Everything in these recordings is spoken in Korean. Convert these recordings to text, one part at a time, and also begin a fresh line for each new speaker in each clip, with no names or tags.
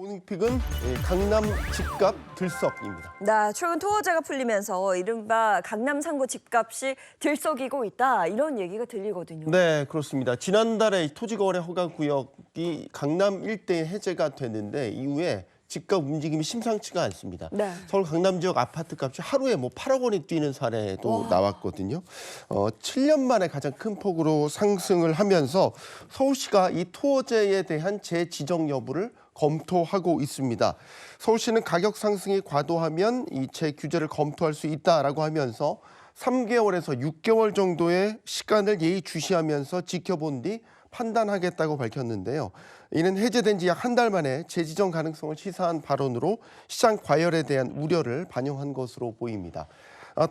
모닝픽은 강남 집값 들썩입니다.
나 최근 토어제가 풀리면서 이른바 강남 상고 집값이 들썩이고 있다 이런 얘기가 들리거든요.
네, 그렇습니다. 지난달에 토지거래 허가 구역이 강남 일대에 해제가 됐는데 이후에 집값 움직임이 심상치가 않습니다.
네.
서울 강남 지역 아파트 값이 하루에 8억 원이 뛰는 사례도 나왔거든요. 7년 만에 가장 큰 폭으로 상승을 하면서 서울시가 이 토어제에 대한 재지정 여부를 검토하고 있습니다. 서울시는 가격 상승이 과도하면 이 재규제를 검토할 수 있다라고 하면서 3개월에서 6개월 정도의 시간을 예의주시하면서 지켜본 뒤 판단하겠다고 밝혔는데요. 이는 해제된 지 약 한 달 만에 재지정 가능성을 시사한 발언으로 시장 과열에 대한 우려를 반영한 것으로 보입니다.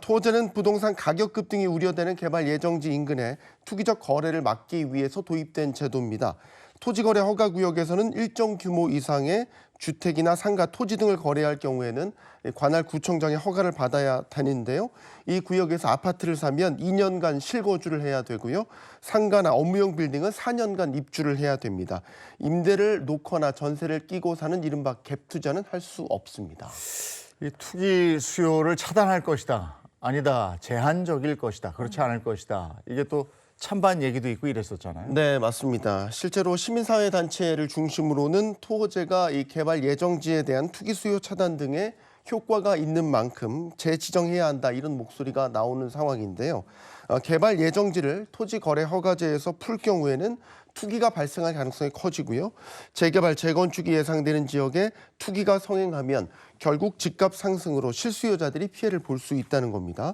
토어제는 부동산 가격 급등이 우려되는 개발 예정지 인근에 투기적 거래를 막기 위해서 도입된 제도입니다. 토지거래 허가구역에서는 일정 규모 이상의 주택이나 상가, 토지 등을 거래할 경우에는 관할 구청장의 허가를 받아야 되는데요. 이 구역에서 아파트를 사면 2년간 실거주를 해야 되고요. 상가나 업무용 빌딩은 4년간 입주를 해야 됩니다. 임대를 놓거나 전세를 끼고 사는 이른바 갭 투자는 할 수 없습니다.
이 투기 수요를 차단할 것이다. 아니다. 제한적일 것이다. 그렇지 않을 것이다. 이게 또 찬반 얘기도 있고 이랬었잖아요.
네, 맞습니다. 실제로 시민사회 단체를 중심으로는 토어제가 이 개발 예정지에 대한 투기 수요 차단 등의 효과가 있는 만큼 재지정해야 한다 이런 목소리가 나오는 상황인데요. 개발 예정지를 토지거래 허가제에서 풀 경우에는 투기가 발생할 가능성이 커지고요. 재개발, 재건축이 예상되는 지역에 투기가 성행하면 결국 집값 상승으로 실수요자들이 피해를 볼 수 있다는 겁니다.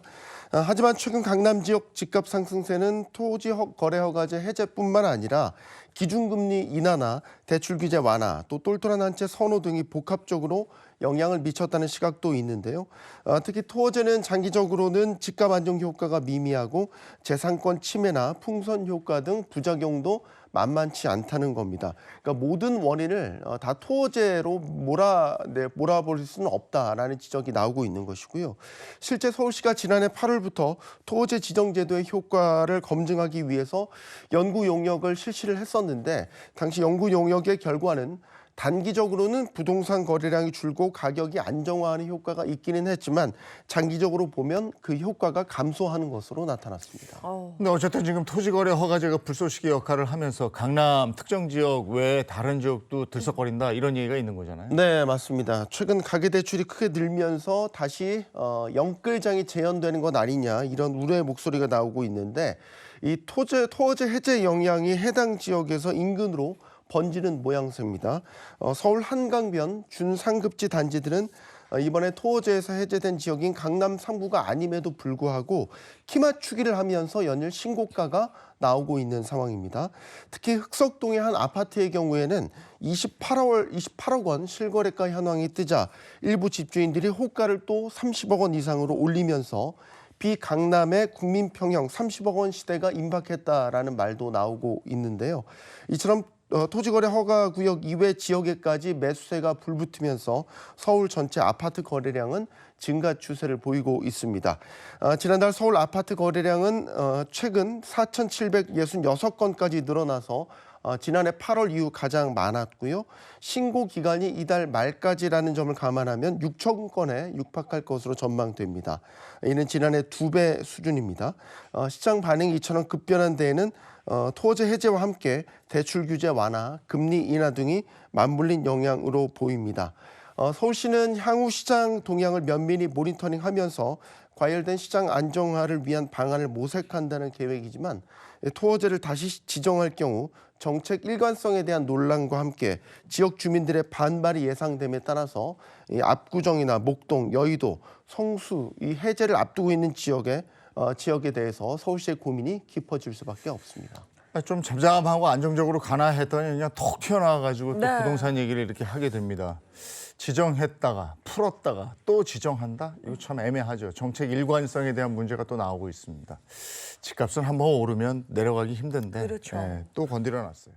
하지만 최근 강남 지역 집값 상승세는 토지 거래 허가제 해제뿐만 아니라 기준금리 인하나 대출 규제 완화, 또 똘똘한 한 채 선호 등이 복합적으로 영향을 미쳤다는 시각도 있는데요. 특히 토어제는 장기적으로는 집값 안정 효과가 미미하고 재산권 침해나 풍선 효과 등 부작용도 만만치 않다는 겁니다. 그러니까 모든 원인을 다 토어제로 몰아볼 수는 없다라는 지적이 나오고 있는 것이고요. 실제 서울시가 지난해 8월부터 토어제 지정 제도의 효과를 검증하기 위해서 연구 용역을 실시를 했었는데 당시 연구 용역의 결과는 단기적으로는 부동산 거래량이 줄고 가격이 안정화하는 효과가 있기는 했지만 장기적으로 보면 그 효과가 감소하는 것으로 나타났습니다.
근데 어쨌든 지금 토지거래 허가제가 불쏘시개 역할을 하면서 강남 특정 지역 외에 다른 지역도 들썩거린다 이런 얘기가 있는 거잖아요.
네, 맞습니다. 최근 가계대출이 크게 늘면서 다시 영끌장이 재현되는 것 아니냐 이런 우려의 목소리가 나오고 있는데 이 토어제 해제 영향이 해당 지역에서 인근으로 번지는 모양새입니다. 서울 한강변 준상급지 단지들은 이번에 토어제에서 해제된 지역인 강남 3구가 아님에도 불구하고 키 맞추기를 하면서 연일 신고가가 나오고 있는 상황입니다. 특히 흑석동의 한 아파트의 경우에는 28억 원 실거래가 현황이 뜨자 일부 집주인들이 호가를 또 30억 원 이상으로 올리면서 비강남의 국민평형 30억 원 시대가 임박했다라는 말도 나오고 있는데요. 이처럼 토지거래 허가구역 이외 지역에까지 매수세가 불붙으면서 서울 전체 아파트 거래량은 증가 추세를 보이고 있습니다. 지난달 서울 아파트 거래량은 최근 4,766건까지 늘어나서 지난해 8월 이후 가장 많았고요. 신고 기간이 이달 말까지라는 점을 감안하면 6천 건에 육박할 것으로 전망됩니다. 이는 지난해 2배 수준입니다. 시장 반응이 이처럼 급변한 데에는 토어제 해제와 함께 대출 규제 완화, 금리 인하 등이 맞물린 영향으로 보입니다. 서울시는 향후 시장 동향을 면밀히 모니터링하면서 과열된 시장 안정화를 위한 방안을 모색한다는 계획이지만 토어제를 다시 지정할 경우 정책 일관성에 대한 논란과 함께 지역 주민들의 반발이 예상됨에 따라서 이 압구정이나 목동, 여의도, 성수 이 해제를 앞두고 있는 지역에 대해서 서울시의 고민이 깊어질 수밖에 없습니다.
좀 잠잠하고 안정적으로 가나 했더니 그냥 톡 튀어나와가지고 또
네.
부동산 얘기를 이렇게 하게 됩니다. 지정했다가 풀었다가 또 지정한다? 이거 참 애매하죠. 정책 일관성에 대한 문제가 또 나오고 있습니다. 집값은 한번 오르면 내려가기 힘든데
그렇죠.
또 건드려 놨어요.